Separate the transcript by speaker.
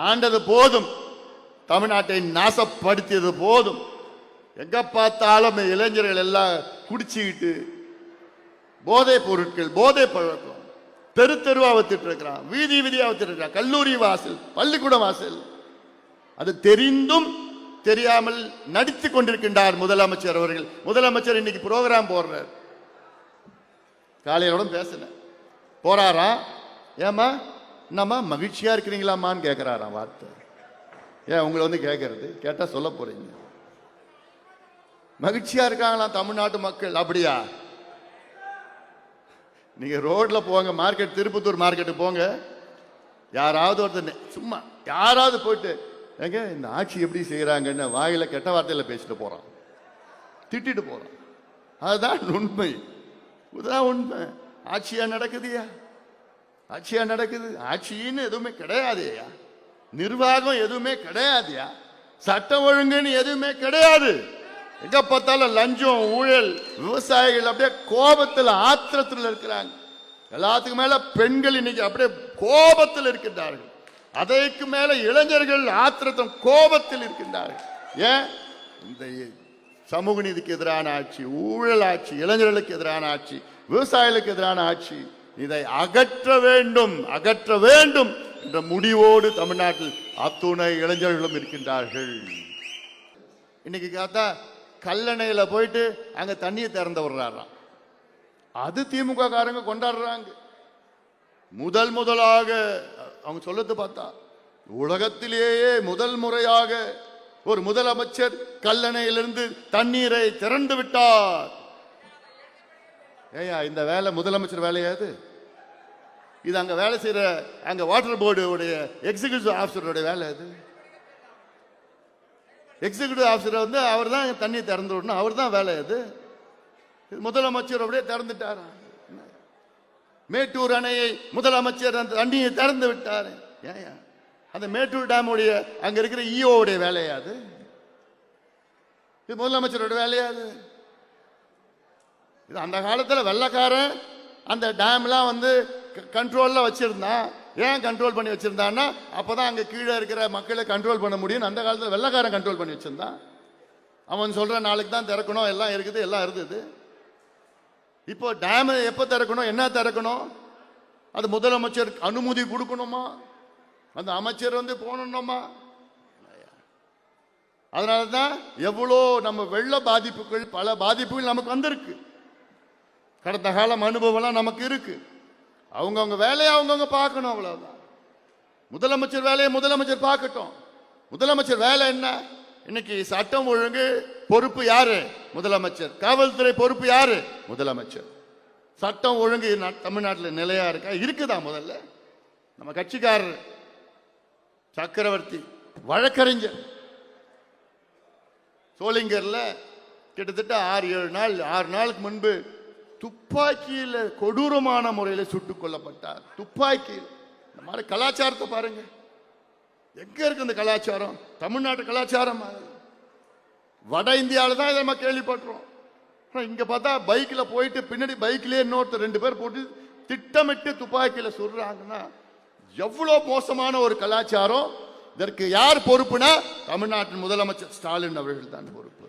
Speaker 1: ஆண்டது போதும், தமிழ்நாட்டை நாசப்படுத்தியது போதும். எங்க பார்த்தாலும் இளைஞர்கள் எல்லாம் குடிச்சுக்கிட்டு போதை பொருட்கள், போதை பழக்கம் தெரு தெருவா வத்துட்டு இருக்கிறான், வீதி வீதியா வத்துட்டு இருக்கிறான், கல்லூரி வாசல், பள்ளிக்கூட வாசல். அது தெரிந்தும் தெரியாமல் நடித்துக் கொண்டிருக்கின்றார் முதலமைச்சர் அவர்கள். முதலமைச்சர் இன்னைக்கு புரோகிராம் போடுறார். காலையோட பேசின போறாரா, ஏமா என்னம்மா மகிழ்ச்சியா இருக்கிறீங்களாமான்னு கேட்கிறாராம். வார்த்தை ஏன் உங்களை வந்து கேட்கறது, கேட்டா சொல்ல போறீங்க. மகிழ்ச்சியா இருக்காங்களாம் தமிழ்நாட்டு மக்கள். அப்படியா? நீங்க ரோட்ல போங்க, மார்க்கெட், திருப்பத்தூர் மார்க்கெட்டு போங்க, யாராவது ஒருத்தர் சும்மா யாராவது போயிட்டு எங்க இந்த ஆட்சி எப்படி செய்யறாங்கன்னு வாயில கெட்ட வார்த்தையில பேசிட்டு போறான், திட்டிட்டு போறான். அதுதான் உண்மை, இதுதான் உண்மை. ஆட்சியா நடக்குதுயா, ஆட்சியா நடக்குது. ஆட்சின்னு எதுவுமே கிடையாதுயா, நிர்வாகம் எதுவுமே கிடையாதுயா, சட்டம் ஒழுங்குன்னு எதுவுமே கிடையாது. எங்க பார்த்தாலும் லஞ்சம், ஊழல், விவசாயிகள் அப்படியே கோபத்தில் ஆத்திரத்தில் இருக்கிறாங்க. எல்லாத்துக்கும் மேல பெண்கள் இன்னைக்கு அப்படியே கோபத்தில் இருக்கின்றார்கள். அதற்கு மேல இளைஞர்கள் ஆத்திரத்தும் கோபத்தில் இருக்கின்றார்கள். ஏன்? இந்த சமூக நீதிக்கு எதிரான ஆட்சி, ஊழல் ஆட்சி, இளைஞர்களுக்கு எதிரான ஆட்சி, விவசாயிகளுக்கு எதிரான ஆட்சி, இதை அகற்ற வேண்டும், அகற்ற வேண்டும் என்ற முடிவோடு தமிழ்நாட்டில் அத்துணை இளைஞர்களும் இருக்கின்றார்கள். இன்னைக்கு பார்த்தா கல்லணையில போயிட்டு அங்க தண்ணியை திறந்து விடுறாராம். அது திமுக காரங்க கொண்டாடுறாங்க. முதலாக அவங்க சொல்லது பார்த்தா உலகத்திலேயே முதல் முறையாக ஒரு முதலமைச்சர் கல்லணையிலிருந்து தண்ணீரை திறந்து விட்டார். ஏயா இந்த வேலை முதலமைச்சர் வேலையாது? இது அங்க வேலை செய்யற அங்க வாட்டர் போர்டு உடைய எக்ஸிகியூட்டிவ் ஆபிசருடைய வேலை அது. எக்ஸிகியூட்டிவ் ஆபிசர் வந்து அவர் தான் தண்ணி திறந்து விடணும், அவர் தான் வேலை அது. முதலமைச்சர் அப்படியே திறந்துட்டார். மேட்டூர் அணையை முதலமைச்சர் அந்த தண்ணியை திறந்து விட்டார். ஏன் அந்த மேட்டூர் டேம் உடைய அங்க இருக்கிற இஓடைய வேலையாது? இது முதலமைச்சரோட வேலையாது? இது அந்த காலத்தில் வெள்ளக்காரன் அந்த டேம்லாம் வந்து கண்ட்ரோல்ல வச்சிருந்தான். ஏன் கண்ட்ரோல் பண்ணி வச்சிருந்தான்னா அப்பதான் அங்க கீழே இருக்கிற மக்களை கண்ட்ரோல் பண்ண முடியும். அந்த காலத்தில் வெள்ளக்காரன் கண்ட்ரோல் பண்ணி வச்சிருந்தான். அவன் சொல்ற நாளைக்கு தான் திறக்கணும், எல்லாம் இருக்குது, எல்லாம் இருந்தது. இப்போ டேம் எப்ப திறக்கணும், என்ன திறக்கணும், அது முதலமைச்சர் அனுமதி கொடுக்கணுமா, அந்த அமைச்சர் வந்து போனோமா? அதனாலதான் எவ்வளோ நம்ம வெள்ள பாதிப்புகள், பல பாதிப்புகள் நமக்கு வந்திருக்கு. கடந்த காலம் அனுபவம்லாம் நமக்கு இருக்கு. அவங்கவுங்க வேலையை அவங்கவுங்க பார்க்கணும், அவ்வளவுதான். முதலமைச்சர் வேலையை முதலமைச்சர் பார்க்கட்டும். முதலமைச்சர் வேலை என்ன? இன்னைக்கு சட்டம் ஒழுங்கு பொறுப்பு யாரு? முதலமைச்சர். காவல்துறை பொறுப்பு யாரு? முதலமைச்சர். சட்டம் ஒழுங்கு தமிழ்நாட்டில் நிலையா இருக்கா? இருக்குதா? முதல்ல நம்ம கட்சிக்காரர் சக்கரவர்த்தி வழக்கறிஞர் சோளிங்கர்ல கிட்டத்தட்ட 6 நாளுக்கு முன்பு துப்பாக்கியில கொடூரமான முறையில் சுட்டுக் கொல்லப்பட்டார். துப்பாக்கியில். இந்த மாதிரி கலாச்சாரத்தை பாருங்க, எங்க இருக்கு இந்த கலாச்சாரம்? தமிழ்நாட்டு கலாச்சாரம். வட இந்தியாவில தான் இதை நம்ம கேள்விப்பட்டோம். இங்க பார்த்தா பைக்ல போயிட்டு பின்னாடி பைக்லயே இன்னொருத்தர் 2 பேர் போட்டு திட்டமிட்டு துப்பாக்கியில சுடுறாங்கன்னா எவ்வளவு மோசமான ஒரு கலாச்சாரம். இதற்கு யார் பொறுப்புனா தமிழ்நாட்டின் முதலமைச்சர் ஸ்டாலின் அவர்கள் தான் பொறுப்பு.